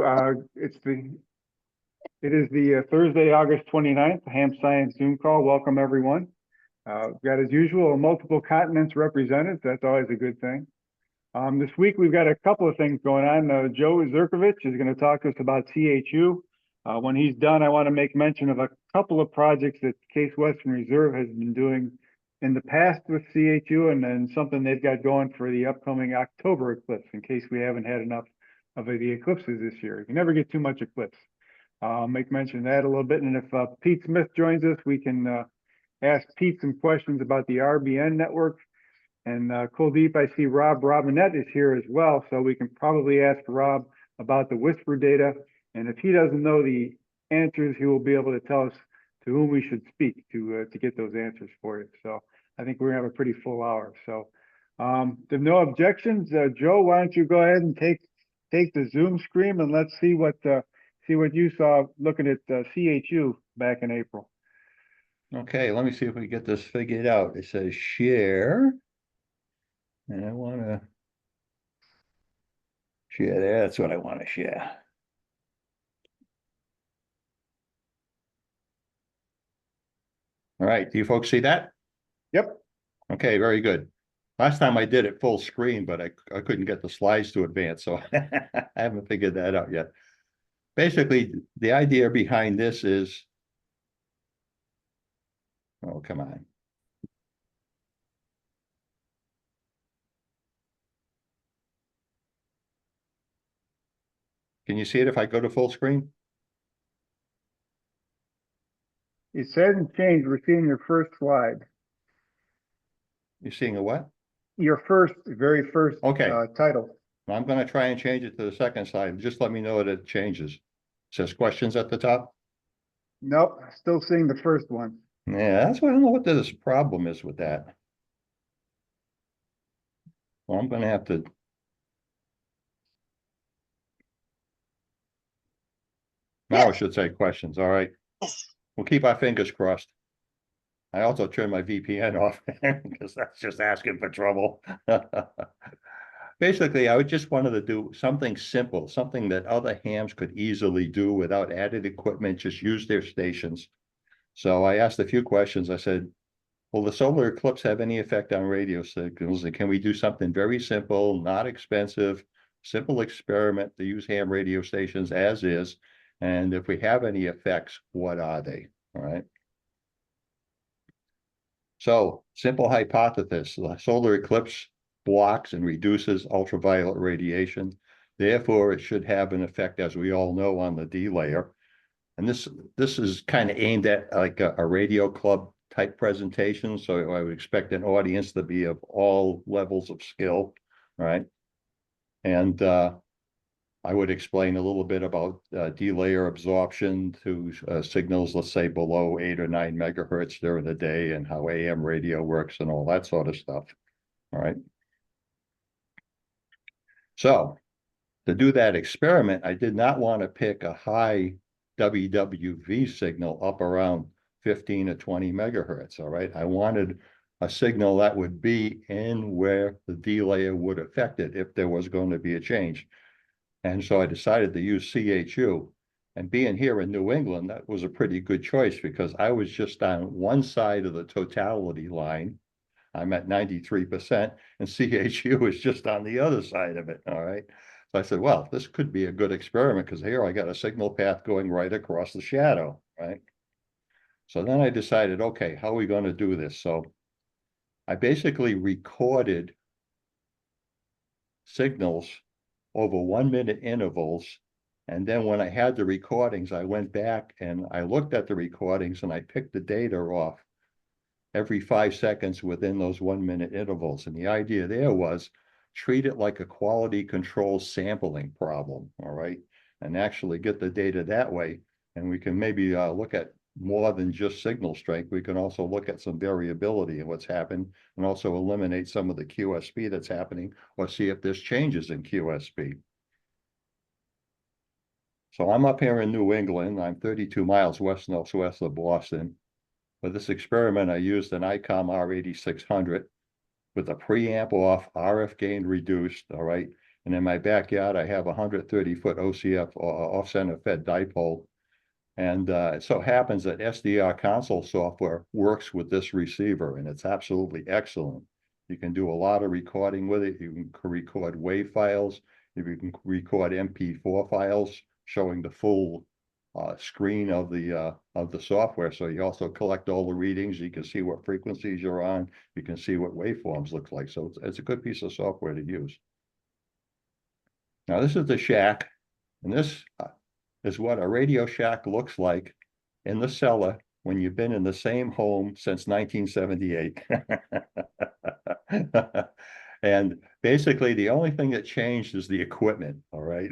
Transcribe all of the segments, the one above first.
you. It is the Thursday, August 29th, HamSCIence Zoom call. Welcome, everyone. We've got, as usual, multiple continents represented. So that's always a good thing. This week, we've got a couple of things going on. Joe Zurkovich is going to talk to us about CHU. When he's done, I want to make mention of a couple of projects that Case Western Reserve has been doing in the past with CHU, and then something they've got going for the upcoming October eclipse, in case we haven't had enough of the eclipses this year. You can never get too much eclipse. I'll make mention of that a little bit. And if Pete Smith joins us, we can ask Pete some questions about the RBN network. And Kuldeep, I see Rob Robinette is here as well. So we can probably ask Rob about the whisper data. And if he doesn't know the answers, he will be able to tell us to whom we should speak to get those answers for you. So I think we're gonna have a pretty full hour. So if no objections, Joe, why don't you go ahead and take the Zoom screen and let's see what you saw looking at CHU back in April. Okay, let me see if we get this figured out. It says share, and I want to share there. That's what I want to share. All right, do you folks see that? Yep. Okay, very good. Last time I did it full screen, but I couldn't get the slides to advance, so I haven't figured that out yet. Basically, the idea behind this is, oh, come on. Can you see it if I go to full screen? It hasn't changed. We're seeing your first slide. You're seeing a what? Your very first title. I'm going to try and change it to the second slide. Just let me know that it changes. It says questions at the top. Nope, still seeing the first one. Yeah, that's why I don't know what this problem is with that. Well, I'm going to have to. Now I should say questions. All right. We'll keep our fingers crossed. I also turned my VPN off because that's just asking for trouble. Basically, I just wanted to do something simple, something that other hams could easily do without added equipment, just use their stations. So I asked a few questions. I said, will the solar eclipse have any effect on radio signals? And can we do something very simple, not expensive, simple experiment to use ham radio stations as is? And if we have any effects, what are they? All right. So, simple hypothesis, the solar eclipse blocks and reduces ultraviolet radiation. Therefore, it should have an effect, as we all know, on the D layer. And this is kind of aimed at like a radio club type presentation. So I would expect an audience to be of all levels of skill, right? And I would explain a little bit about D-layer absorption to signals, let's say below 8 or 9 megahertz during the day, and how AM radio works and all that sort of stuff. All right. So to do that experiment, I did not want to pick a high WWV signal up around 15 or 20 megahertz. All right. I wanted a signal that would be in where the D-layer would affect it if there was going to be a change. And so I decided to use CHU, and being here in New England, that was a pretty good choice because I was just on one side of the totality line. I'm at 93%, and CHU is just on the other side of it. All right. So I said, well, this could be a good experiment because here I got a signal path going right across the shadow. Right. So then I decided, okay, how are we going to do this? So I basically recorded signals over 1 minute intervals. And then when I had the recordings, I went back and I looked at the recordings and I picked the data off every 5 seconds within those 1 minute intervals. And the idea there was treat it like a quality control sampling problem, all right? And actually get the data that way. And we can maybe look at more than just signal strength. We can also look at some variability in what's happened and also eliminate some of the QSP that's happening or see if there's changes in QSP. So I'm up here in New England. I'm 32 miles west-northwest of Boston. For this experiment, I used an ICOM R8600 with a preamp off, RF gain reduced, all right? And in my backyard, I have a 130-foot OCF off-center fed dipole. And it so happens that SDR console software works with this receiver, and it's absolutely excellent. You can do a lot of recording with it. You can record WAV files. You can record MP4 files showing the full screen of the software. So you also collect all the readings. You can see what frequencies you're on. You can see what waveforms look like. So it's a good piece of software to use. Now this is the shack, and this is what a Radio Shack looks like in the cellar when you've been in the same home since 1978. And basically, the only thing that changed is the equipment, all right?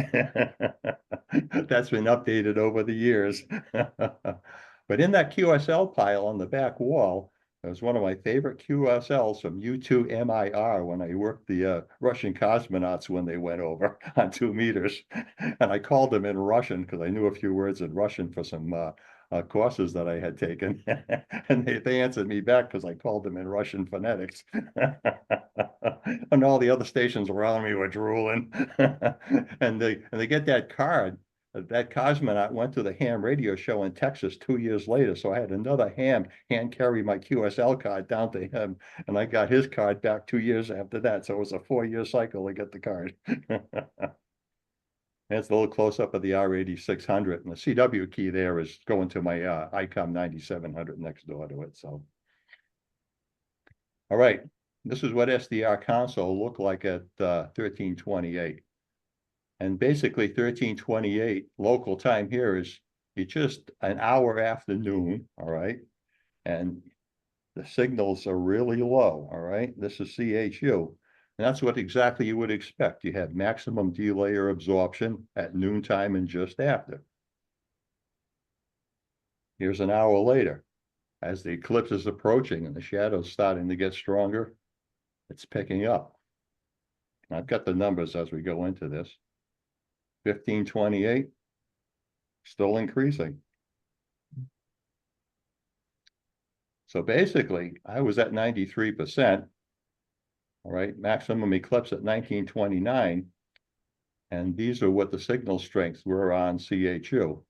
That's been updated over the years. But in that QSL pile on the back wall, it was one of my favorite QSLs from U2MIR when I worked the Russian cosmonauts when they went over on 2 meters. And I called them in Russian because I knew a few words in Russian for some courses that I had taken. And they answered me back because I called them in Russian phonetics. And all the other stations around me were drooling. And they get that card. That cosmonaut went to the ham radio show in Texas 2 years later. So I had another ham hand carry my QSL card down to him. And I got his card back 2 years after that. So it was a 4-year cycle to get the card. That's a little close up of the R8600. And the CW key there is going to my ICOM 9700 next door to it. So, all right. This is what SDR console looked like at 1328. And basically 1328 local time here is just an hour after noon, all right? And the signals are really low, all right? This is CHU. And that's what exactly you would expect. You have maximum delay or absorption at noontime and just after. Here's an hour later. As the eclipse is approaching and the shadow's starting to get stronger, it's picking up. I've got the numbers as we go into this. 1528, still increasing. So basically, I was at 93%, all right, maximum eclipse at 1929, and these are what the signal strengths were on CHU.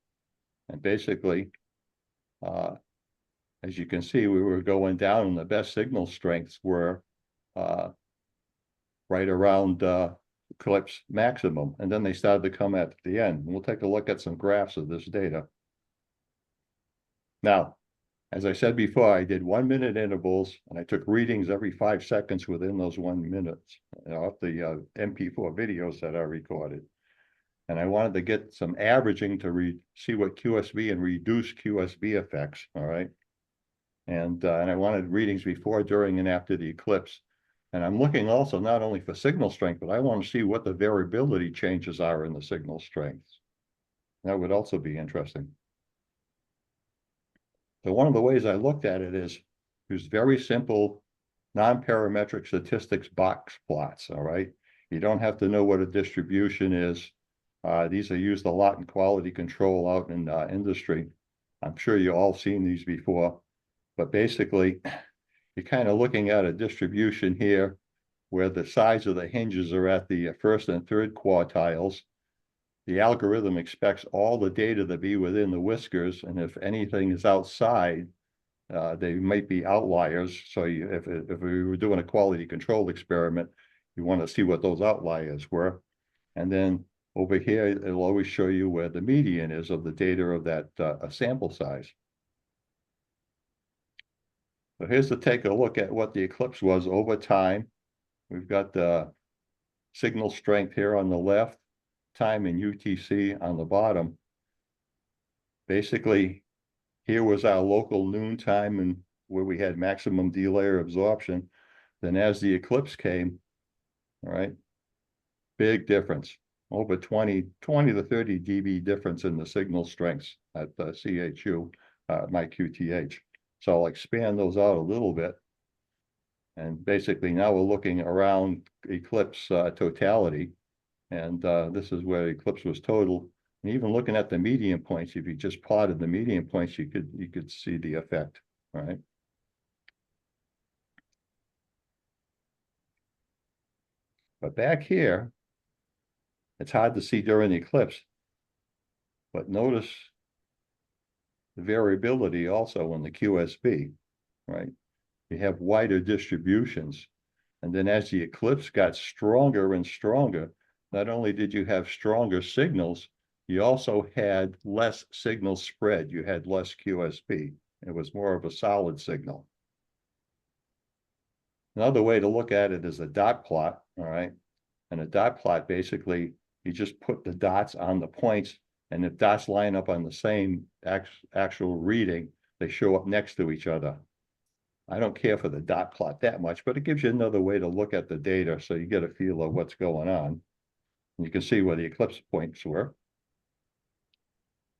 And basically, as you can see, we were going down, and the best signal strengths were right around eclipse maximum, and then they started to come at the end. We'll take a look at some graphs of this data. Now, as I said before, I did 1-minute intervals, and I took readings every 5 seconds within those 1 minutes off the MP4 videos that I recorded. And I wanted to get some averaging to see what QSB and reduced QSB effects, all right? And I wanted readings before, during, and after the eclipse. And I'm looking also not only for signal strength, but I want to see what the variability changes are in the signal strengths. That would also be interesting. So one of the ways I looked at it is use very simple non-parametric statistics box plots, all right? You don't have to know what a distribution is. These are used a lot in quality control out in industry. I'm sure you all seen these before, but basically you're kind of looking at a distribution here where the size of the hinges are at the first and third quartiles. The algorithm expects all the data to be within the whiskers, and if anything is outside, they might be outliers. So if we were doing a quality control experiment, you want to see what those outliers were. And then over here, it'll always show you where the median is of the data of that sample size. So here's to take a look at what the eclipse was over time. We've got the signal strength here on the left, time in UTC on the bottom. Basically, here was our local noon time and where we had maximum delay or absorption. Then as the eclipse came, all right, big difference, over 20 to 30 dB difference in the signal strengths at the CHU, my QTH. So I'll expand those out a little bit. And basically now we're looking around eclipse totality. And this is where eclipse was total. And even looking at the median points, if you just plotted the median points, you could see the effect, right? But back here, It's hard to see during the eclipse. But notice the variability also in the QSB, right? You have wider distributions. And then as the eclipse got stronger and stronger, not only did you have stronger signals, you also had less signal spread. You had less QSB. It was more of a solid signal. Another way to look at it is a dot plot, all right? And a dot plot, basically, you just put the dots on the points, and if dots line up on the same actual reading, they show up next to each other. I don't care for the dot plot that much, but it gives you another way to look at the data so you get a feel of what's going on. And you can see where the eclipse points were.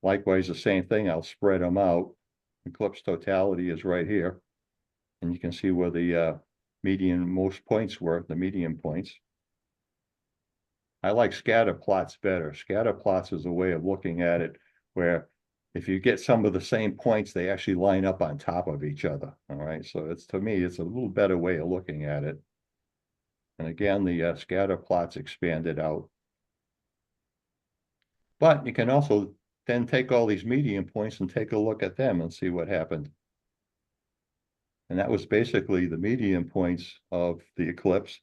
Likewise, the same thing, I'll spread them out. Eclipse totality is right here. And you can see where the median most points were, the median points. I like scatter plots better. Scatter plots is a way of looking at it where if you get some of the same points, they actually line up on top of each other. All right. So it's, to me, it's a little better way of looking at it. And again, the scatter plots expanded out. But you can also then take all these median points and take a look at them and see what happened. And that was basically the median points of the eclipse.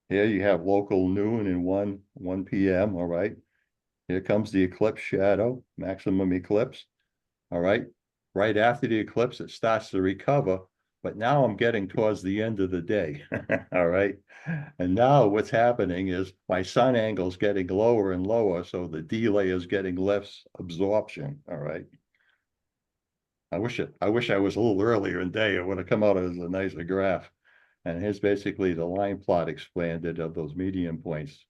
Here you have local noon and 1 p.m. All right. Here comes the eclipse shadow, maximum eclipse. All right. Right after the eclipse, it starts to recover. But now I'm getting towards the end of the day. All right. And now what's happening is my sun angle is getting lower and lower. So the delay is getting less absorption. All right. I wish I was a little earlier in day. It would have come out as a nicer graph. And here's basically the line plot expanded of those median points.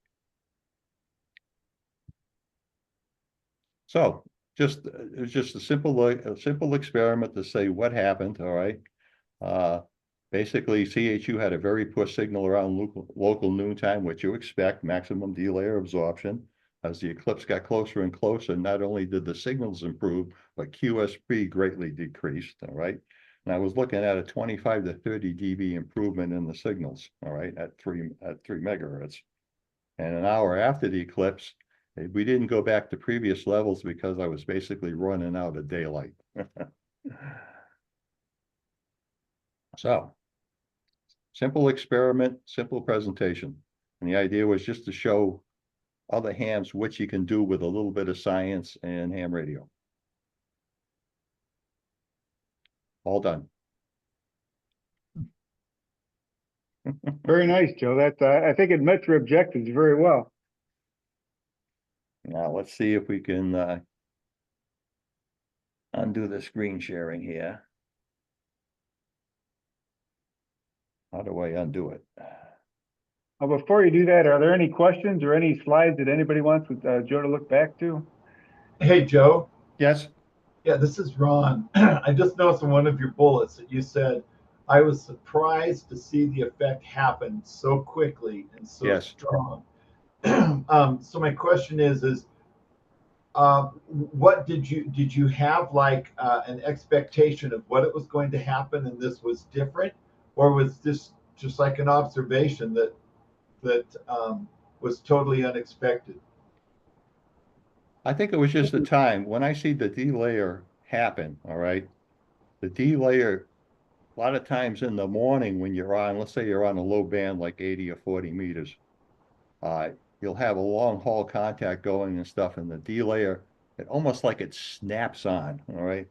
So it was just a simple experiment to say what happened. All right. Basically, CHU had a very poor signal around local noontime, which you expect, maximum delay or absorption. As the eclipse got closer and closer, not only did the signals improve, but QSB greatly decreased. All right. And I was looking at a 25 to 30 dB improvement in the signals, all right, at 3 megahertz. And an hour after the eclipse, we didn't go back to previous levels because I was basically running out of daylight. So, simple experiment, simple presentation. And the idea was just to show other hams what you can do with a little bit of science and ham radio. All done. Very nice, Joe. That's, I think it met your objectives very well. Now let's see if we can undo the screen sharing here. How do I undo it? Before you do that, are there any questions or any slides that anybody wants Joe to look back to? Hey, Joe. Yes. Yeah, this is Ron. I just noticed in one of your bullets that you said, I was surprised to see the effect happen so quickly and so strong. So my question is what did you have like an expectation of what it was going to happen and this was different? Or was this just like an observation that was totally unexpected? I think it was just the time when I see the delayer happen. All right. The delayer, a lot of times in the morning when you're on, let's say you're on a low band, like 80 or 40 meters, you'll have a long haul contact going and stuff. And the delayer, it almost like it snaps on. All right.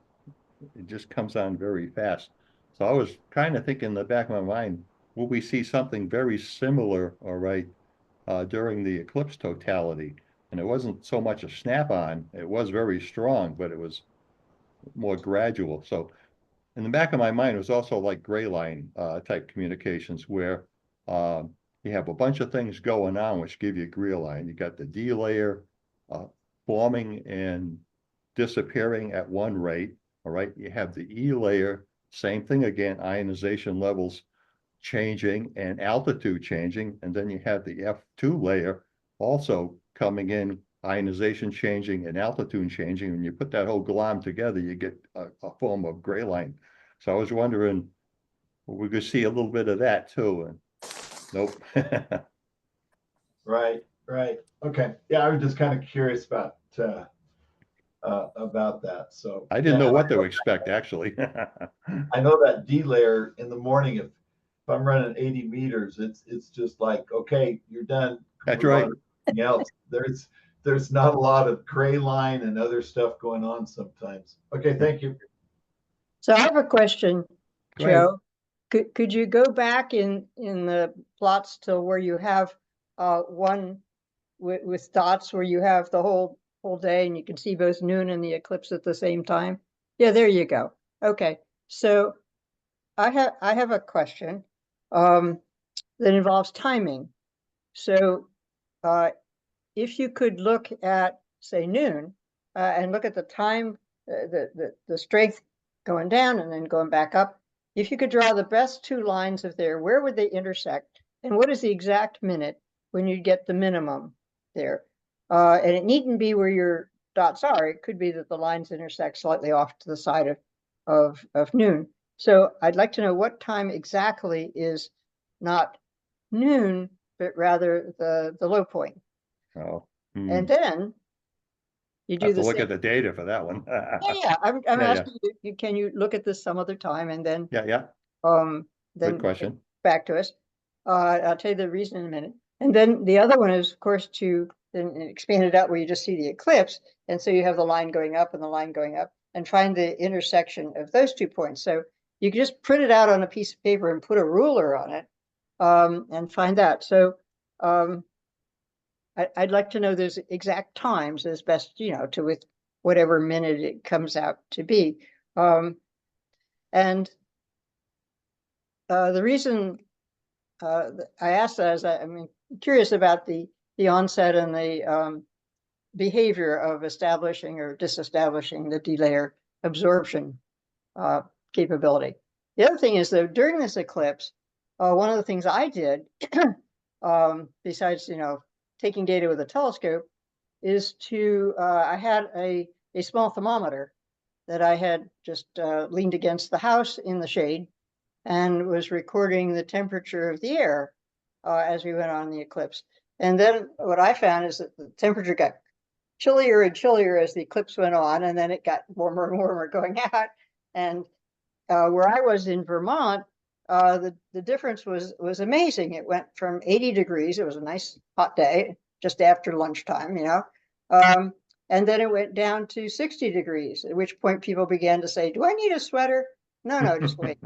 It just comes on very fast. So I was kind of thinking in the back of my mind, will we see something very similar, all right, during the eclipse totality? And it wasn't so much a snap-on. It was very strong, but it was more gradual. So in the back of my mind, it was also like gray line type communications where you have a bunch of things going on which give you gray line. You got the D layer forming and disappearing at one rate. All right. You have the E layer, same thing again, ionization levels changing and altitude changing. And then you have the F2 layer also coming in, ionization changing and altitude changing. When you put that whole glom together, you get a form of gray line. So I was wondering, we could see a little bit of that too. And nope. Right. Right. Okay. Yeah, I was just kind of curious about that. So I didn't yeah, know and what to expect, actually. I know that D layer in the morning, if I'm running 80 meters, it's just like, okay, you're done. That's Move on right. to something else. There's not a lot of gray line and other stuff going on sometimes. Okay, thank you. So I have a question, Go ahead. Joe. Could you go back in the plots to where you have one with dots where you have the whole day and you can see both noon and the eclipse at the same time? Yeah, there you go. Okay. So I have a question that involves timing. So if you could look at, say, noon and look at the time, the strength going down and then going back up, if you could draw the best two lines of there, where would they intersect? And what is the exact minute when you get the minimum there? And it needn't be where your dots are. It could be that the lines intersect slightly off to the side of noon. So I'd like to know what time exactly is not noon, but rather the low point. Oh, And then you I do have to the look same. at the data for that one. Yeah, I'm Yeah, yeah. asking you, can you look at this some other time and then Yeah, yeah. um Good then question. back to us? I'll tell you the reason in a minute. And then the other one is, of course, to then expand it out where you just see the eclipse, and so you have the line going up and the line going up, and find the intersection of those 2 points. So you can just print it out on a piece of paper and put a ruler on it, and find that. So I'd like to know those exact times as best, to with whatever minute it comes out to be. And the reason I asked that is I'm curious about the onset and the behavior of establishing or disestablishing the delayer absorption capability. The other thing is that during this eclipse, one of the things I did, besides taking data with a telescope, is to I had a small thermometer that I had just leaned against the house in the shade and was recording the temperature of the air as we went on the eclipse. And then what I found is that the temperature got chillier and chillier as the eclipse went on, and then it got warmer and warmer going out. And where I was in Vermont, the difference was amazing. It went from 80 degrees. It was a nice hot day, just after lunchtime, and then it went down to 60 degrees, at which point people began to say, do I need a sweater? No, just wait.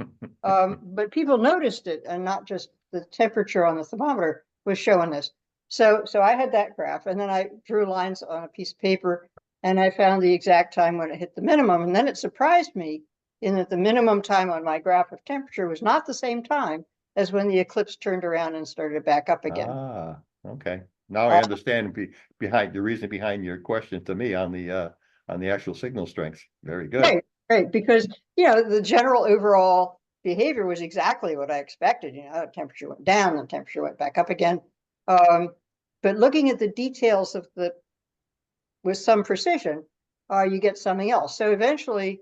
But people noticed it, and not just the temperature on the thermometer was showing this. So I had that graph, and then I drew lines on a piece of paper, and I found the exact time when it hit the minimum. And then it surprised me in that the minimum time on my graph of temperature was not the same time as when the eclipse turned around and started back up again. Ah, okay. Now I understand behind the reason behind your question to me on the actual signal strength. Very good. Right, because the general overall behavior was exactly what I expected. The temperature went down, the temperature went back up again. But looking at the details with some precision, you get something else. So eventually,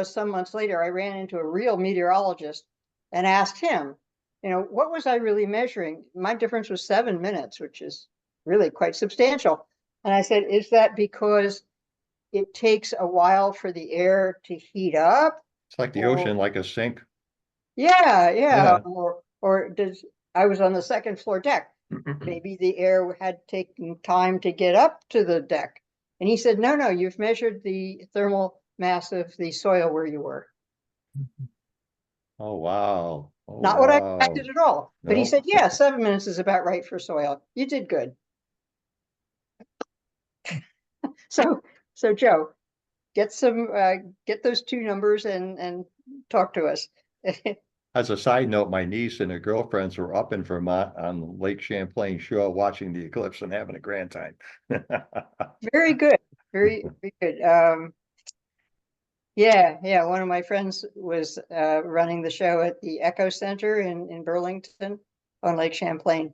some months later, I ran into a real meteorologist and asked him, what was I really measuring? My difference was 7 minutes, which is really quite substantial. And I said, is that because it takes a while for the air to heat up? It's like the ocean, like a sink. Yeah. Yeah. Or I was on the second floor deck. Maybe the air had taken time to get up to the deck. And he said, no, you've measured the thermal mass of the soil where you were. Oh, wow. Oh, Not what I wow. expected at all. But he Nope. said, yeah, 7 minutes is about right for soil. You did good. So Joe, get those two numbers and talk to us. As a side note, my niece and her girlfriends were up in Vermont on Lake Champlain shore watching the eclipse and having a grand time. Very good. Very good. Yeah. One of my friends was running the show at the Echo Center in Burlington on Lake Champlain.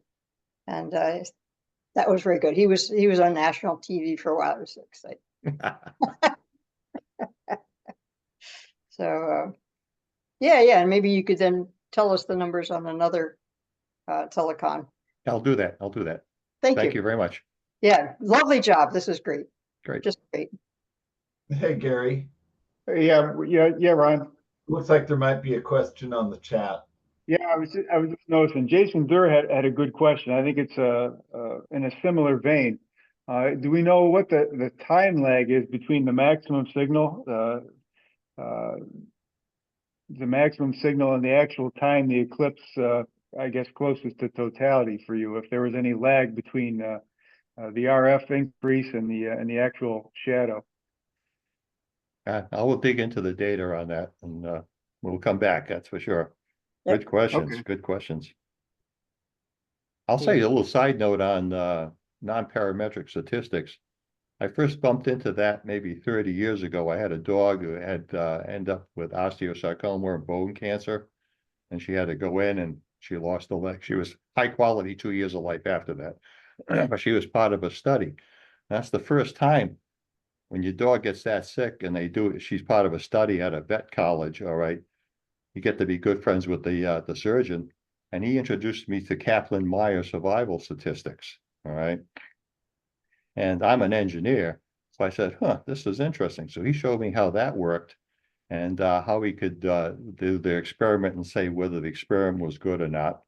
And that was very good. He was on national TV for a while. It was so exciting. So yeah, and maybe you could then tell us the numbers on another telecon. I'll do that. I'll do that. Thank Thank you. you very much. Yeah, lovely job. This is great. Great. Just great. Hey, Gary. Yeah, Ron. Looks like there might be a question on the chat. Yeah, I was just noticing, Jason Durr had a good question. I think it's in a similar vein. Do we know what the time lag is between the maximum signal, and the actual time the eclipse, I guess, closest to totality for you, if there was any lag between the RF increase and the actual shadow? I will dig into the data on that, and we'll come back, that's for sure. Yep. Good questions, Okay. good questions. I'll say a little side note on non-parametric statistics. I first bumped into that maybe 30 years ago. I had a dog who had ended up with osteosarcoma and bone cancer, and she had to go in and she lost a leg. She was high quality 2 years of life after that, but she was part of a study. That's the first time when your dog gets that sick and she's part of a study at a vet college, all right, you get to be good friends with the surgeon, and he introduced me to Kaplan-Meier survival statistics, all right? And I'm an engineer, so I said, this is interesting. So he showed me how that worked and how we could do the experiment and say whether the experiment was good or not.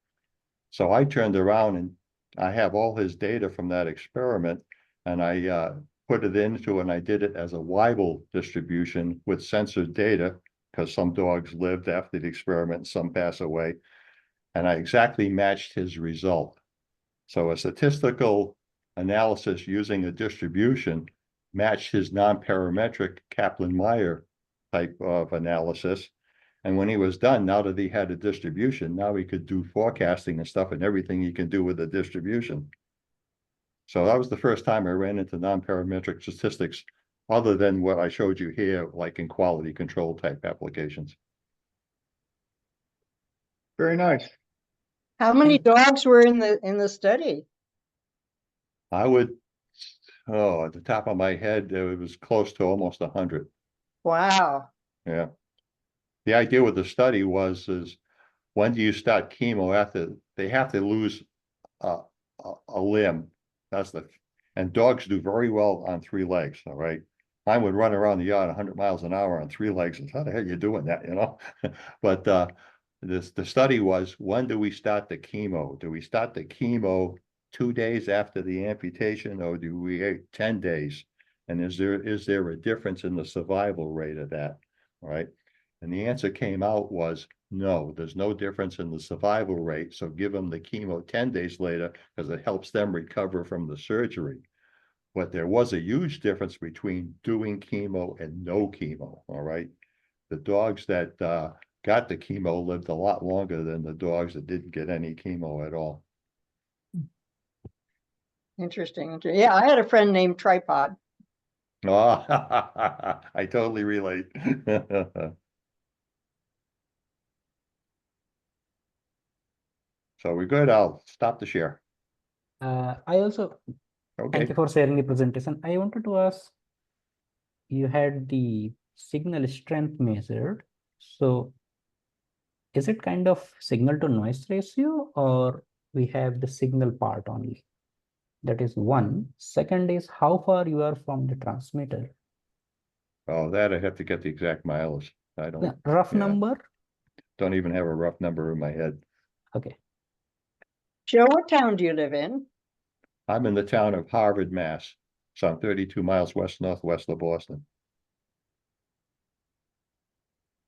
So I turned around and I have all his data from that experiment, and I put it into, and I did it as a Weibull distribution with censored data, because some dogs lived after the experiment, some pass away, and I exactly matched his result. So a statistical analysis using a distribution matched his non-parametric Kaplan-Meier type of analysis. And when he was done, now that he had a distribution, now he could do forecasting and stuff and everything he can do with a distribution. So that was the first time I ran into non-parametric statistics, other than what I showed you here, like in quality control type applications. Very nice. How many dogs were in the study? I would, at the top of my head, it was close to almost 100. Wow. Yeah. The idea with the study is when do you start chemo? After they have to lose a limb. And dogs do very well on 3 legs. All right. Mine would run around the yard 100 miles an hour on 3 legs. How the hell are you doing that? But the study was, when do we start the chemo? Do we start the chemo 2 days after the amputation, or do we wait 10 days? And is there a difference in the survival rate of that? All right. And the answer came out was no, there's no difference in the survival rate. So give them the chemo 10 days later, because it helps them recover from the surgery. But there was a huge difference between doing chemo and no chemo. All right. The dogs that got the chemo lived a lot longer than the dogs that didn't get any chemo at all. Interesting. Yeah, I had a friend named Tripod. Oh, I totally relate. So we're good. I'll stop the share. I also thank Okay. you for sharing the presentation. I wanted to ask, you had the signal strength measured. So is it kind of signal to noise ratio, or we have the signal part only? That is one. Second is how far you are from the transmitter. Oh, that I have to get the exact mileage. I The don't rough yeah. number. Don't even have a rough number in my head. Okay. Joe, what town do you live in? I'm in the town of Harvard, Mass. So I'm 32 miles northwest of Boston.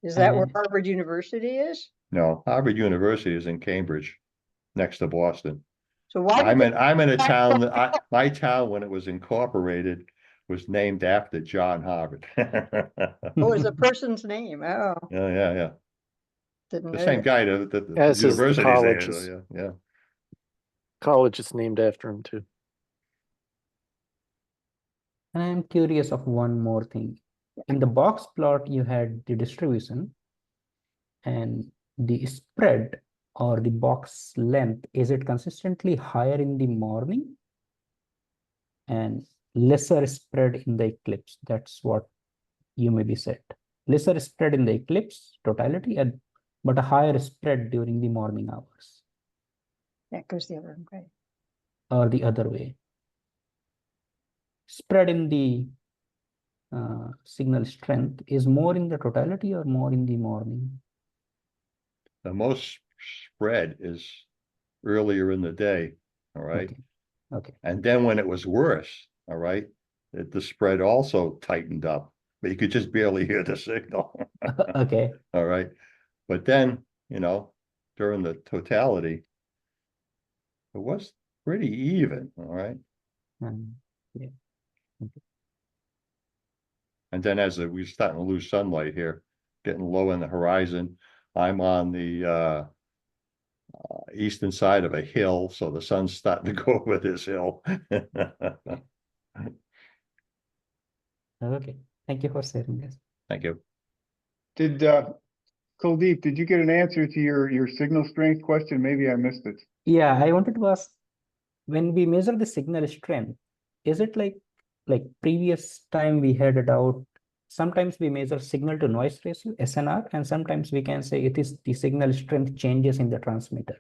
Is that where And Harvard University is? No, Harvard University is in Cambridge, next to Boston. So why I'm did in a town that my town, when it was incorporated, was named after John Harvard. oh, is a person's name? Oh, Yeah. didn't The know same that. guy that the As is the university's college. yeah. College is named after him too. And I'm curious of one more thing. In the box plot, you had the distribution and the spread or the box length. Is it consistently higher in the morning and lesser spread in the eclipse? That's what you may be said. Lesser spread in the eclipse totality, but a higher spread during the morning hours. That goes the other way. or the other way? Spread in the signal strength is more in the totality or more in the morning? The most spread is earlier in the day, all right? Okay. Okay. And then when it was worse, all right, the spread also tightened up, but you could just barely hear the signal. Okay. All right. But then, during the totality, it was pretty even, all right? Yeah. Okay. And then as we're starting to lose sunlight here, getting low in the horizon, I'm on the eastern side of a hill, so the sun's starting to go over this hill. Okay. Thank you for sharing this. Thank you. Did, Kuldeep, did you get an answer to your signal strength question? Maybe I missed it. Yeah, I wanted to ask, when we measure the signal strength, is it like previous time we had a doubt? Sometimes we measure signal to noise ratio, SNR, and sometimes we can say it is the signal strength changes in the transmitter.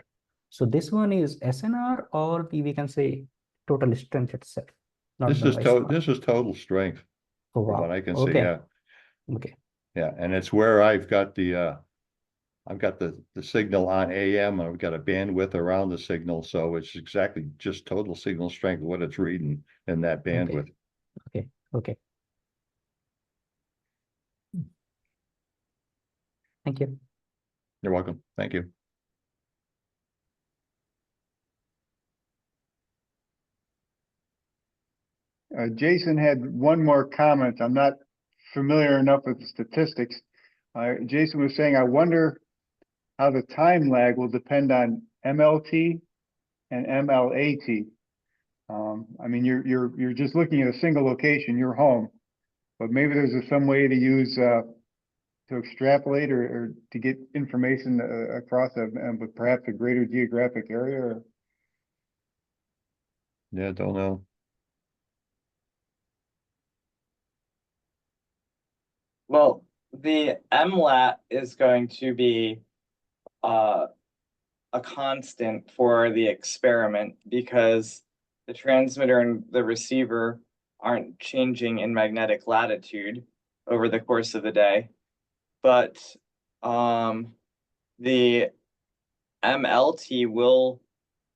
So this one is SNR, or we can say total strength itself, not This the is noise part. this is total strength, Oh, from what wow. I can see. Okay. Yeah. Okay. Yeah, and it's where I've got the signal on AM, and I've got a bandwidth around the signal, so it's exactly just total signal strength, what it's reading in that bandwidth. Okay. Okay. Thank you. You're welcome. Thank you. Jason had one more comment. I'm not familiar enough with the statistics. Jason was saying, I wonder how the time lag will depend on MLT and MLAT. I mean, you're just looking at a single location, your home, but maybe there's some way to use to extrapolate or to get information across with perhaps a greater geographic area. Or... Yeah, don't know. Well, the MLAT is going to be a constant for the experiment because the transmitter and the receiver aren't changing in magnetic latitude over the course of the day. But the MLT will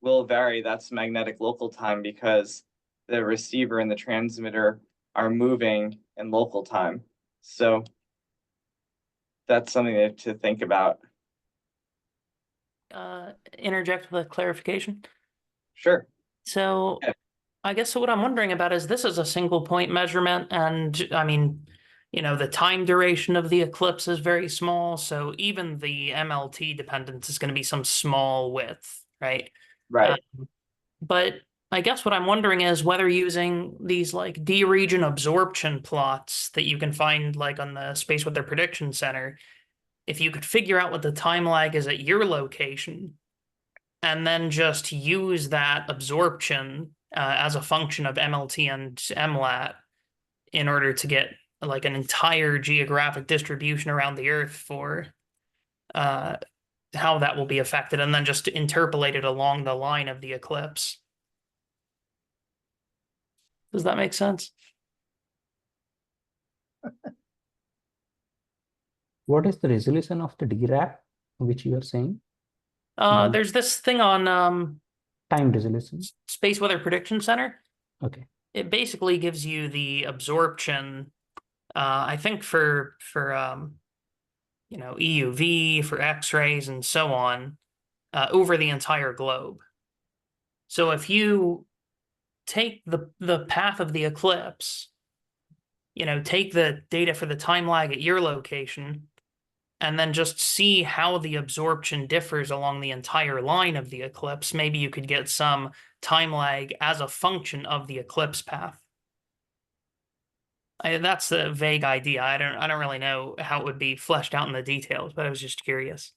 vary. That's magnetic local time because the receiver and the transmitter are moving in local time. So that's something to think about. Interject with a clarification. Sure. So Yeah. I guess what I'm wondering about is this is a single point measurement, and I mean, the time duration of the eclipse is very small, so even the MLT dependence is going to be some small width, right? Right. But I guess what I'm wondering is whether using these like D region absorption plots that you can find like on the Space Weather Prediction Center, if you could figure out what the time lag is at your location and then just use that absorption as a function of MLT and MLAT in order to get like an entire geographic distribution around the Earth for how that will be affected, and then just interpolate it along the line of the eclipse. Does that make sense? What is the resolution of the DRAP, which you are saying? There's this thing on Time resolution. Space Weather Prediction Center. Okay. It basically gives you the absorption, I think for EUV, for X-rays, and so on, over the entire globe. So if you take the path of the eclipse, take the data for the time lag at your location, and then just see how the absorption differs along the entire line of the eclipse, maybe you could get some time lag as a function of the eclipse path. That's a vague idea. I don't really know how it would be fleshed out in the details, but I was just curious.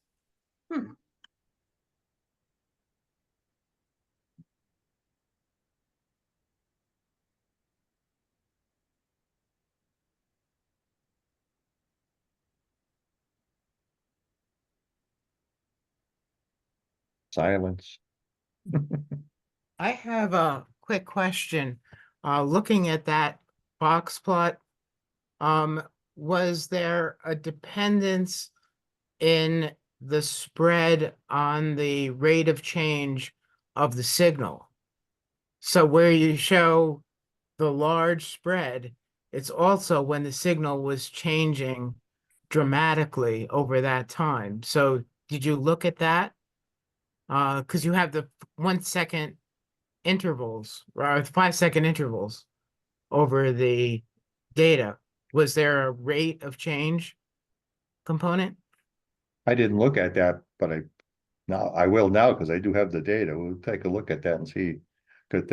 Silence. I have a quick question. Looking at that box plot, was there a dependence in the spread on the rate of change of the signal? So where you show the large spread, it's also when the signal was changing dramatically over that time. So did you look at that? Because you have the 1 second intervals, or 5 second intervals over the data. Was there a rate of change component? I didn't look at that, but I will now because I do have the data. We'll take a look at that and see. Because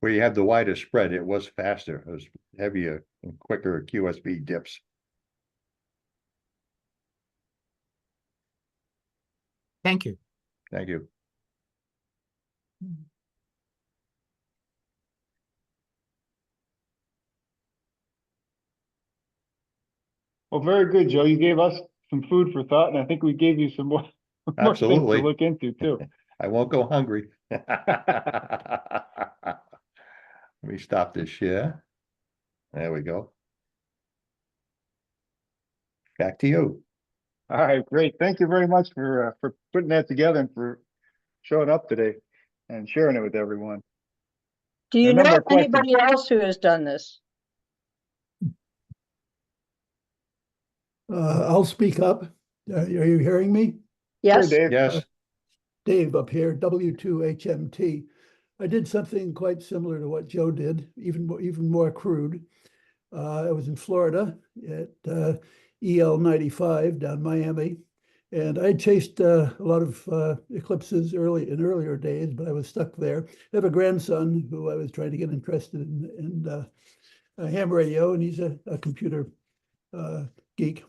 where you have the wider spread, it was faster. It was heavier and quicker QSB dips. Thank you. Thank you. Well, very good, Joe. You gave us some food for thought, and I think we gave you some more, more things to Absolutely. look into too. I won't go hungry. Let me stop this share. There we go. Back to you. All right, great. Thank you very much for putting that together and for showing up today and sharing it with everyone. Do you A number know of questions. anybody else who has done this? I'll speak up. Are you hearing me? Sure, Yes? Dave. Yes. Dave up here, W2HMT. I did something quite similar to what Joe did, even more crude. I was in Florida at EL 95 down Miami, and I chased a lot of eclipses in earlier days, but I was stuck there. I have a grandson who I was trying to get interested in ham radio, and he's a computer geek.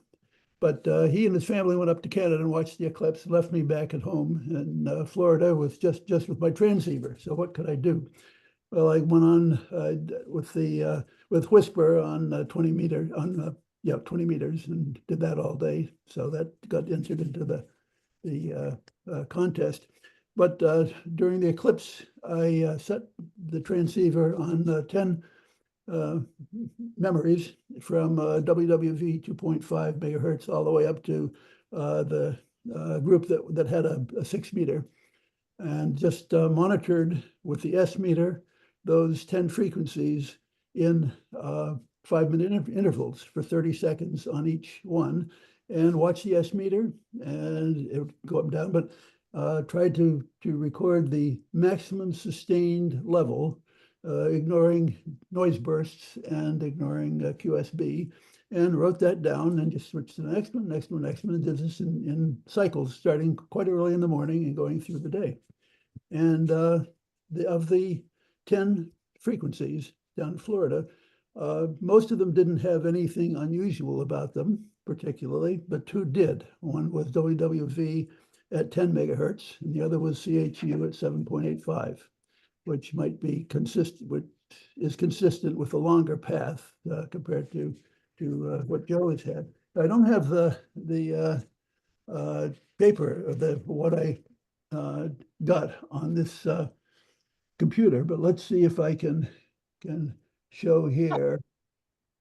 But he and his family went up to Canada and watched the eclipse, left me back at home in Florida with just with my transceiver. So what could I do? Well, I went on with Whisper on 20 meters and did that all day. So that got entered into the contest. But during the eclipse, I set the transceiver on 10 memories from WWV 2.5 megahertz all the way up to the group that had a 6 meter, and just monitored with the S meter those 10 frequencies in 5-minute intervals for 30 seconds on each one, and watch the S meter, and it would go up and down, but tried to record the maximum sustained level, ignoring noise bursts and ignoring QSB, and wrote that down and just switched to the next one, and did this in cycles, starting quite early in the morning and going through the day. And of the 10 frequencies down in Florida, most of them didn't have anything unusual about them particularly, but 2 did. One was WWV at 10 megahertz, and the other was CHU at 7.85. which might be consistent, which is consistent with the longer path compared to what Joe has had. I don't have the paper of what I got on this computer, but let's see if I can show here.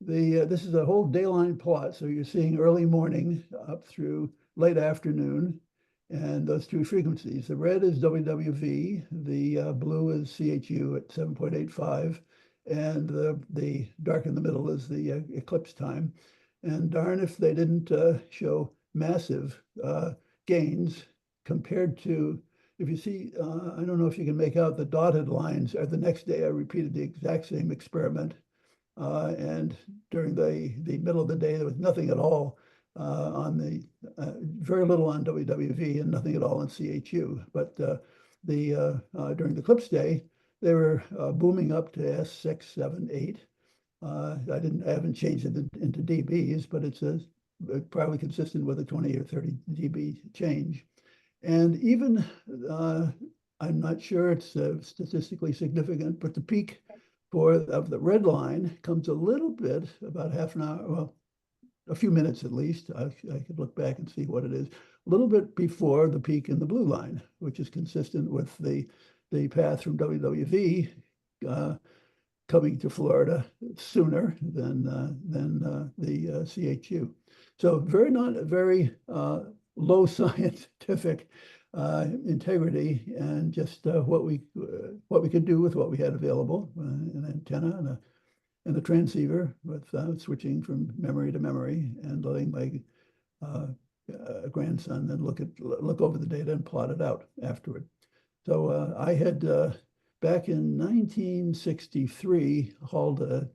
This is a whole dayline plot, so you're seeing early morning up through late afternoon, and those 2 frequencies. The red is WWV, the blue is CHU at 7.85, and the dark in the middle is the eclipse time. And darn if they didn't show massive gains compared to, if you see, I don't know if you can make out the dotted lines, the next day I repeated the exact same experiment. And during the middle of the day, there was nothing at all on the, very little on WWV and nothing at all on CHU. But during the eclipse day, they were booming up to S6, 7, 8. I haven't changed it into dBs, but it's probably consistent with a 20 or 30 dB change. And even, I'm not sure it's statistically significant, but the peak of the red line comes a little bit, about half an hour, well, a few minutes at least. I could look back and see what it is. A little bit before the peak in the blue line, which is consistent with the the path from WWV coming to Florida sooner than the CHU. So very low scientific integrity, and just what we could do with what we had available, an antenna and a transceiver with switching from memory to memory, and letting my grandson then look over the data and plot it out afterward. So I had back in 1963 hauled a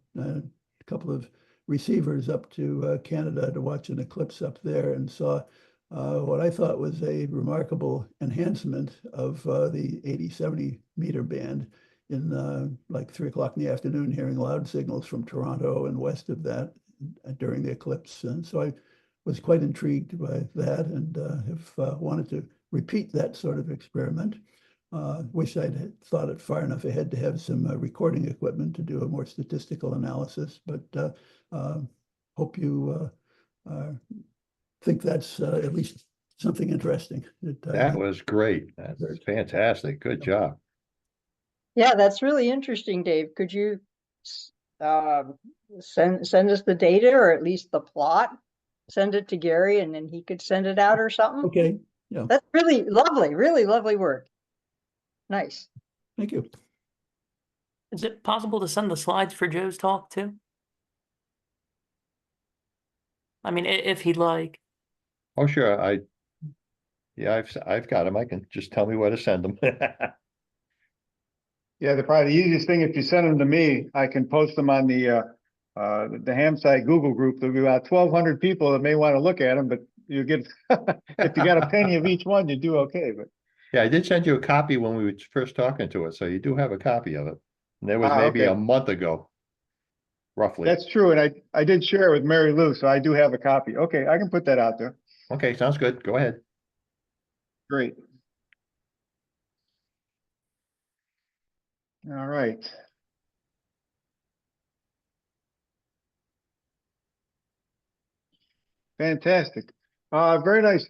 couple of receivers up to Canada to watch an eclipse up there, and saw what I thought was a remarkable enhancement of the 80-70 meter band in like 3 o'clock in the afternoon, hearing loud signals from Toronto and west of that during the eclipse. And so I was quite intrigued by that, and have wanted to repeat that sort of experiment. Wish I'd thought it far enough ahead to have some recording equipment to do a more statistical analysis, but hope you think that's at least something interesting. That was great. That's fantastic. Good job. Yeah, that's really interesting, Dave. Could you send us the data, or at least the plot? Send it to Gary, and then he could send it out or something. Okay. Yeah. That's really lovely work. Nice. Thank you. Is it possible to send the slides for Joe's talk too? I mean, if he'd like. Oh, sure. I've got them. I can just tell me where to send them. Yeah, probably the easiest thing, if you send them to me, I can post them on the HamSCIence Google group. There'll be about 1,200 people that may want to look at them, but you get, if you got a penny of each one, you do okay. But yeah, I did send you a copy when we were first talking to it, so you do have a copy of it. And that was maybe okay. a month ago, roughly. That's true, and I did share it with Mary Lou, so I do have a copy. Okay, I can put that out there. Okay, sounds good. Go ahead. Great. All right. Fantastic. Very nice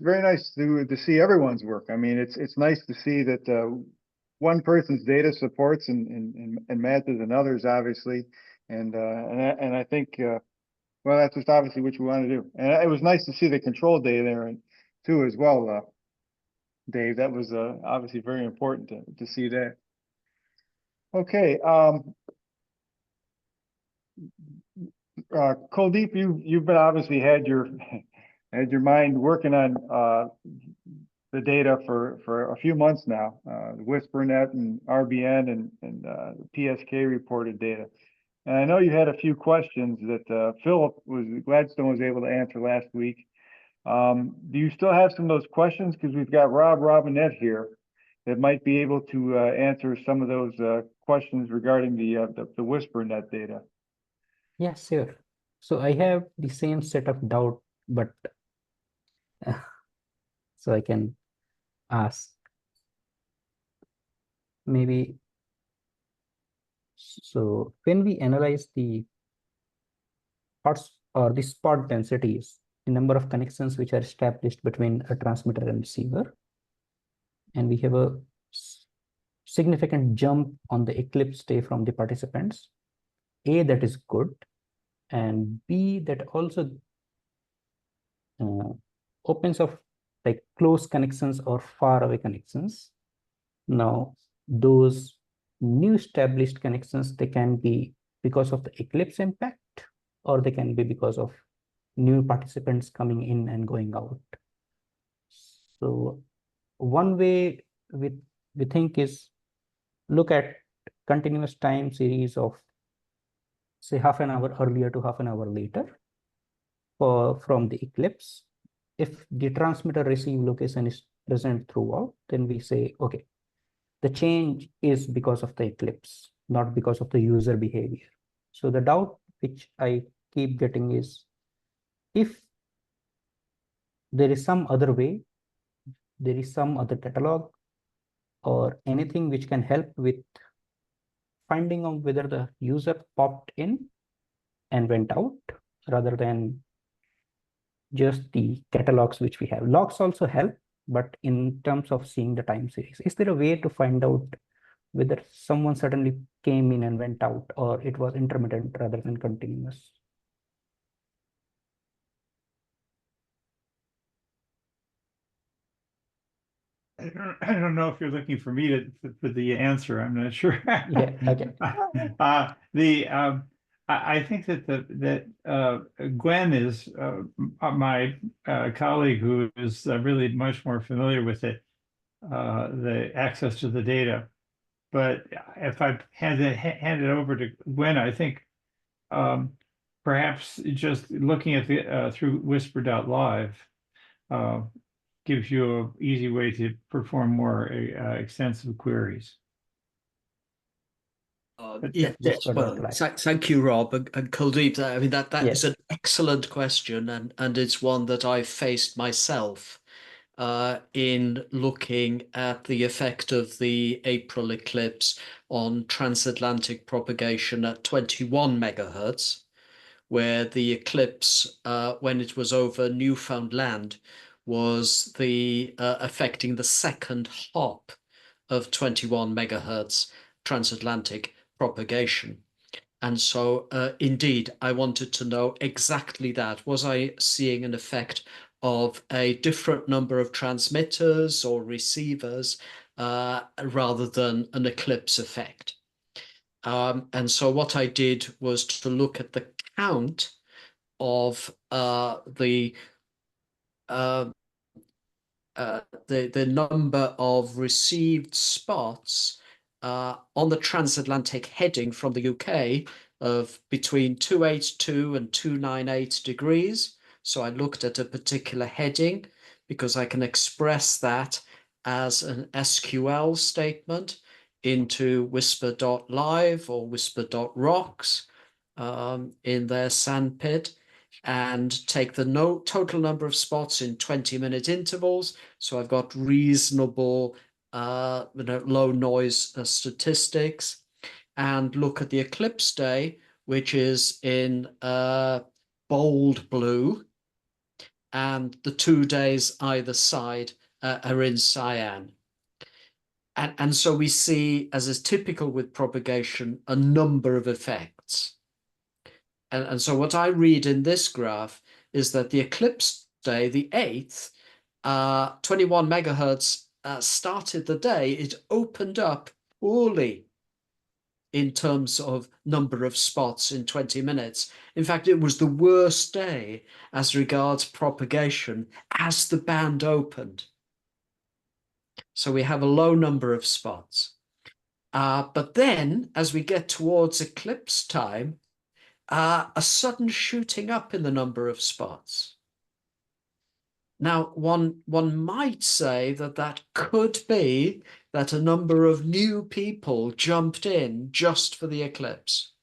to see everyone's work. I mean, it's nice to see that one person's data supports and matches another's, obviously, and I think well, that's just obviously what you want to do. And it was nice to see the control data there too as well, Dave. That was obviously very important to see that. Okay. Kuldeep, you've been obviously had your mind working on the data for a few months now, the WhisperNet and RBN and the PSK reported data. And I know you had a few questions that Gladstone was able to answer last week. Do you still have some of those questions? Because we've got Rob Robinette here that might be able to answer some of those questions regarding the WhisperNet data. Yeah, sure. So I have the same set of doubt, but so I can ask maybe. So when we analyze the parts or the spot densities, the number of connections which are established between a transmitter and receiver, and we have a significant jump on the eclipse day from the participants, A, that is good, and B, that also opens up like close connections or far away connections. Now, those new established connections, they can be because of the eclipse impact, or they can be because of new participants coming in and going out. So one way we think is look at continuous time series of say half an hour earlier to half an hour later from the eclipse. If the transmitter receive location is present throughout, then we say, okay, the change is because of the eclipse, not because of the user behavior. So the doubt which I keep getting is, if there is some other way, there is some other catalog or anything which can help with finding out whether the user popped in and went out, rather than just the catalogs which we have. Logs also help, but in terms of seeing the time series, is there a way to find out whether someone suddenly came in and went out, or it was intermittent rather than continuous. I don't know if you're looking for me for the answer. I'm not sure. Yeah, okay. I think that Gwen is my colleague who is really much more familiar with it, the access to the data. But if I hand it over to Gwen, I think perhaps just looking at the through whisper.live gives you an easy way to perform more extensive queries. Yes, Yes, well, whisper.live. thank you, Rob and Kuldeep. I mean, that Yes. is an excellent question, and it's one that I've faced myself in looking at the effect of the April eclipse on transatlantic propagation at 21 megahertz, where the eclipse, when it was over Newfoundland, was affecting the second hop of 21 megahertz transatlantic propagation. And so, indeed, I wanted to know exactly that. Was I seeing an effect of a different number of transmitters or receivers rather than an eclipse effect? And so what I did was to look at the count of the number of received spots on the transatlantic heading from the UK of between 282 and 298 degrees. So I looked at a particular heading because I can express that as an SQL statement into whisper.live or whisper.rocks in their sandpit, and take the total number of spots in 20-minute intervals. So I've got reasonable low noise statistics, and look at the eclipse day, which is in bold blue, and the 2 days either side are in cyan. And so we see, as is typical with propagation, a number of effects. And so what I read in this graph is that the eclipse day, the 8th, 21 megahertz started the day. It opened up poorly in terms of number of spots in 20 minutes. In fact, it was the worst day as regards propagation as the band opened. So we have a low number of spots. But then, as we get towards eclipse time, a sudden shooting up in the number of spots. Now, one might say that could be that a number of new people jumped in just for the eclipse.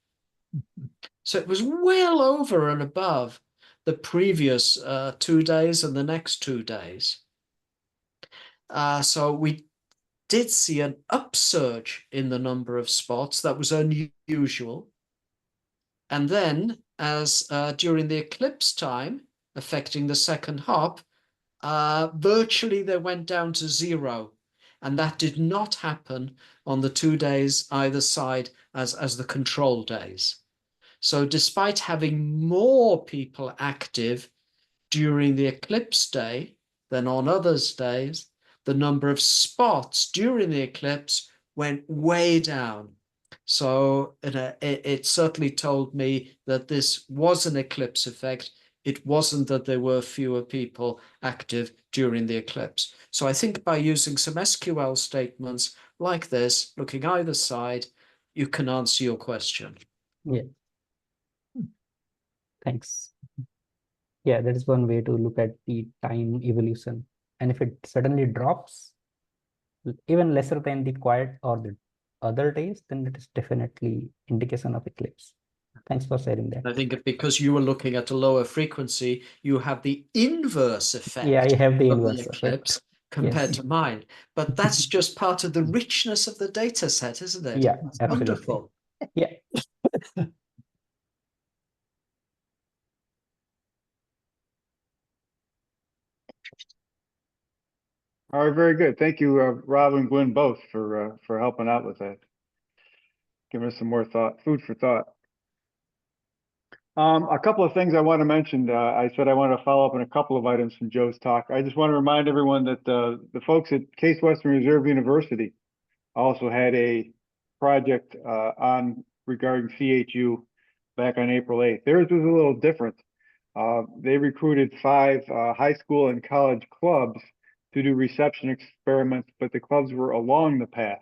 So it was well over and above the previous 2 days and the next 2 days. So we did see an upsurge in the number of spots that was unusual. And then, as during the eclipse time, affecting the second hop, virtually they went down to 0. And that did not happen on the 2 days either side as the control days. So despite having more people active during the eclipse day than on others days, the number of spots during the eclipse went way down. So it certainly told me that this was an eclipse effect. It wasn't that there were fewer people active during the eclipse. So I think by using some SQL statements like this, looking either side, you can answer your question. Yeah. Thanks. Yeah, that is one way to look at the time evolution. And if it suddenly drops, even lesser than the quiet or the other days, then it is definitely indication of eclipse. Thanks for sharing that. I think because you were looking at a lower frequency, you have the inverse effect. Yeah, I have the of inverse the effect eclipse compared Yes. to mine. But that's just part of the richness of the data set, isn't it? Yeah, It's absolutely. wonderful. Yeah. All right, very good. Thank you, Rob and Gwen, both for helping out with that. Giving us some more food for thought. A couple of things I want to mention. I said I want to follow up on a couple of items from Joe's talk. I just want to remind everyone that the folks at Case Western Reserve University also had a project on regarding CHU back on April 8th. Theirs was a little different. They recruited 5 high school and college clubs to do reception experiments, but the clubs were along the path.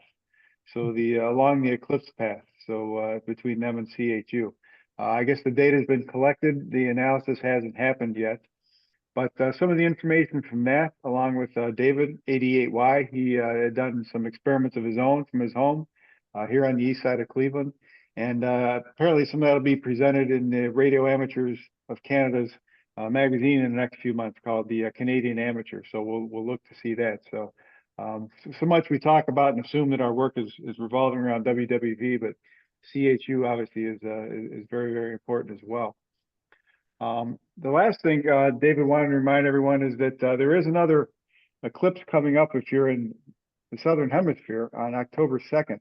So along the eclipse path. So between them and CHU. I guess the data has been collected. The analysis hasn't happened yet. But some of the information from that, along with David, 88Y, he had done some experiments of his own from his home here on the east side of Cleveland. And apparently some of that will be presented in the Radio Amateurs of Canada's magazine in the next few months called the Canadian Amateur. So we'll look to see that. So so much we talk about and assume that our work is revolving around WWV, but CHU obviously is very, very important as well. The last thing David wanted to remind everyone is that there is another eclipse coming up if you're in the Southern Hemisphere on October 2nd.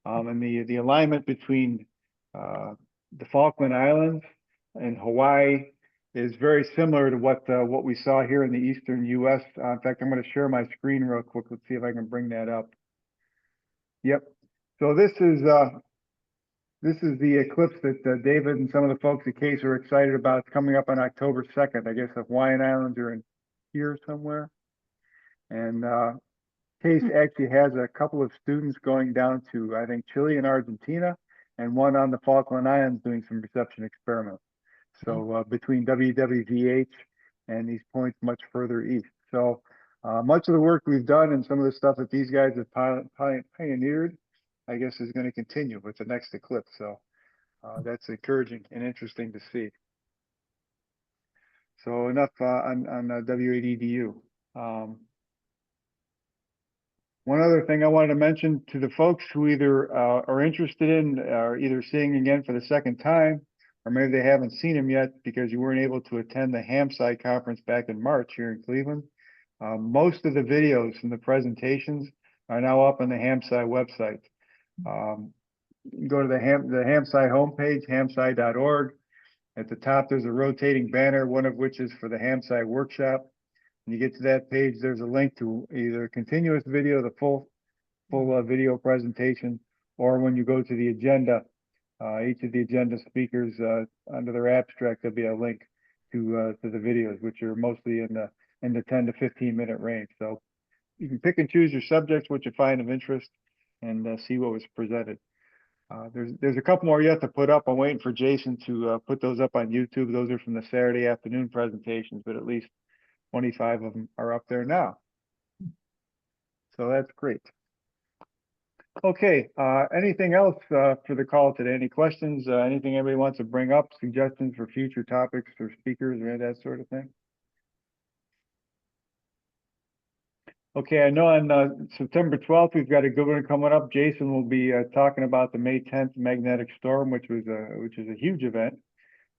And the alignment between the Falkland Islands and Hawaii is very similar to what we saw here in the Eastern U.S. In fact, I'm going to share my screen real quick. Let's see if I can bring that up. Yep. So this is the eclipse that David and some of the folks at Case are excited about. It's coming up on October 2nd. I guess the Hawaiian Islands are in here somewhere. And Case actually has a couple of students going down to, I think, Chile and Argentina, and one on the Falkland Islands doing some reception experiments. So between WWVH and these points much further east. So much of the work we've done and some of the stuff that these guys have pioneered, I guess, is going to continue with the next eclipse. So that's encouraging and interesting to see. So enough on WADDU. One other thing I wanted to mention to the folks who either are interested in either seeing again for the second time, or maybe they haven't seen him yet because you weren't able to attend the HamSCI conference back in March here in Cleveland. Most of the videos from the presentations are now up on the HamSCI website. You can go to the HamSCI homepage, hamsci.org. At the top, there's a rotating banner, one of which is for the HamSCI workshop. When you get to that page, there's a link to either a continuous video, the full video presentation, or when you go to the agenda, each of the agenda speakers under their abstract, there'll be a link to the videos, which are mostly in the 10 to 15 minute range. So you can pick and choose your subjects, what you find of interest, and see what was presented. There's a couple more yet to put up. I'm waiting for Jason to put those up on YouTube. Those are from the Saturday afternoon presentations, but at least 25 of them are up there now. So that's great. Okay, anything else for the call today? Any questions? Anything anybody wants to bring up? Suggestions for future topics or speakers or that sort of thing? Okay, I know on September 12th, we've got a good one coming up. Jason will be talking about the May 10th magnetic storm, which is a huge event.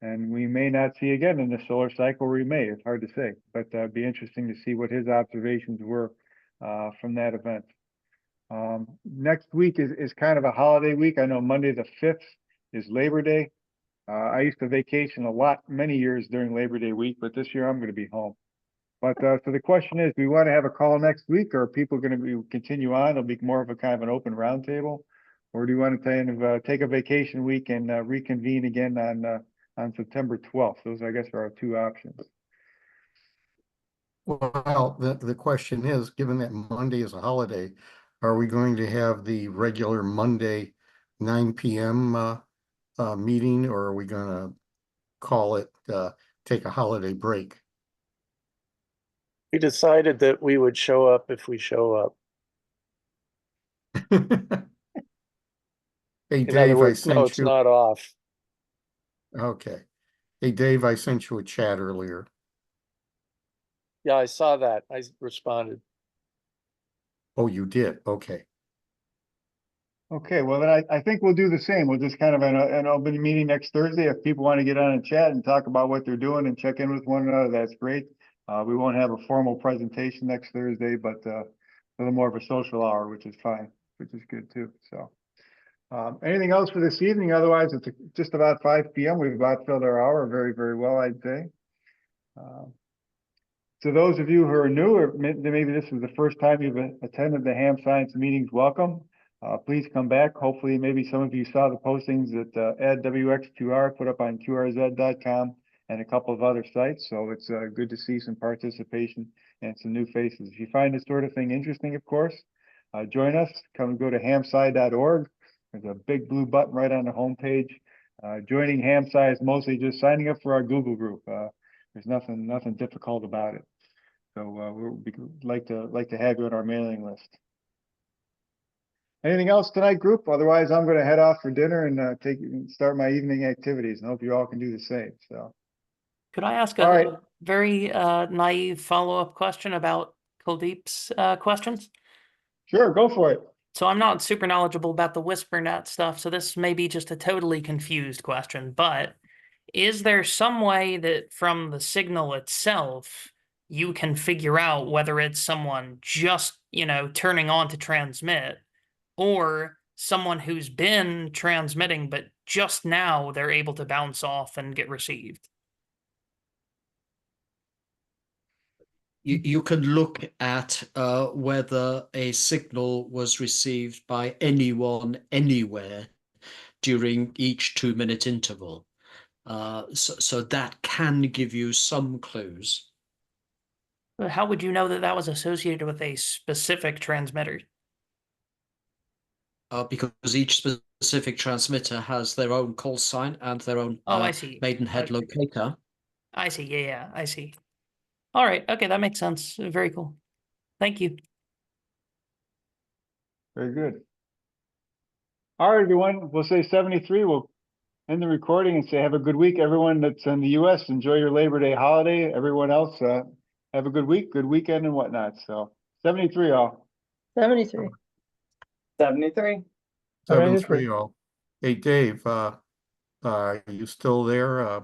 And we may not see again in the solar cycle, or we may, it's hard to say, but it'd be interesting to see what his observations were from that event. Next week is kind of a holiday week. I know Monday the 5th is Labor Day. I used to vacation a lot, many years during Labor Day week, but this year I'm going to be home. But so the question is, do we want to have a call next week, or are people going to continue on? It'll be more of a kind of an open roundtable, or do you want to kind of take a vacation week and reconvene again on September 12th? Those, I guess, are our two options. Well, the question is, given that Monday is a holiday, are we going to have the regular Monday 9 p.m. Meeting, or are we going to call it take a holiday break? We decided that we would show up if we show up. Hey, In Dave, other words, no, it's not off. Okay. Hey, Dave, I sent you a chat earlier. Yeah, I saw that. I responded. Oh, you did? Okay. Okay, well, then I think we'll do the same. We'll just kind of an open meeting next Thursday. If people want to get on and chat and talk about what they're doing and check in with one another, that's great. We won't have a formal presentation next Thursday, but a little more of a social hour, which is fine, which is good too. So anything else for this evening? Otherwise, it's just about 5 p.m. We've about filled our hour very, very well, I'd say. To those of you who are new, or maybe this is the first time you've attended the HamSCIence meetings, welcome. Please come back. Hopefully, maybe some of you saw the postings that Ed WXQR put up on QRZ.com and a couple of other sites. So it's good to see some participation and some new faces. If you find this sort of thing interesting, of course, join us. Come and go to hamsci.org. There's a big blue button right on the homepage. Joining HamSci is mostly just signing up for our Google group. There's nothing difficult about it. So we'd like to have you on our mailing list. Anything else tonight, group? Otherwise, I'm going to head off for dinner and start my evening activities, and hope you all can do the same. So, Could I ask all right. a very naive follow-up question about Kuldeep's questions? Sure, go for it. So I'm not super knowledgeable about the WhisperNet stuff, so this may be just a totally confused question, but is there some way that from the signal itself, you can figure out whether it's someone just, turning on to transmit, or someone who's been transmitting, but just now they're able to bounce off and get received? You can look at whether a signal was received by anyone anywhere during each 2-minute interval. So that can give you some clues. But how would you know that that was associated with a specific transmitter? Because each specific transmitter has their own call sign and their own I see. Maidenhead locator. I see. Yeah, I see. All right. Okay, that makes sense. Very cool. Thank you. Very good. All right, everyone. We'll say 73. We'll end the recording and say have a good week. Everyone that's in the U.S., enjoy your Labor Day holiday. Everyone else, have a good week, good weekend, and whatnot. So 73 all. 73. 73. 73 all. Hey, Dave, are you still there?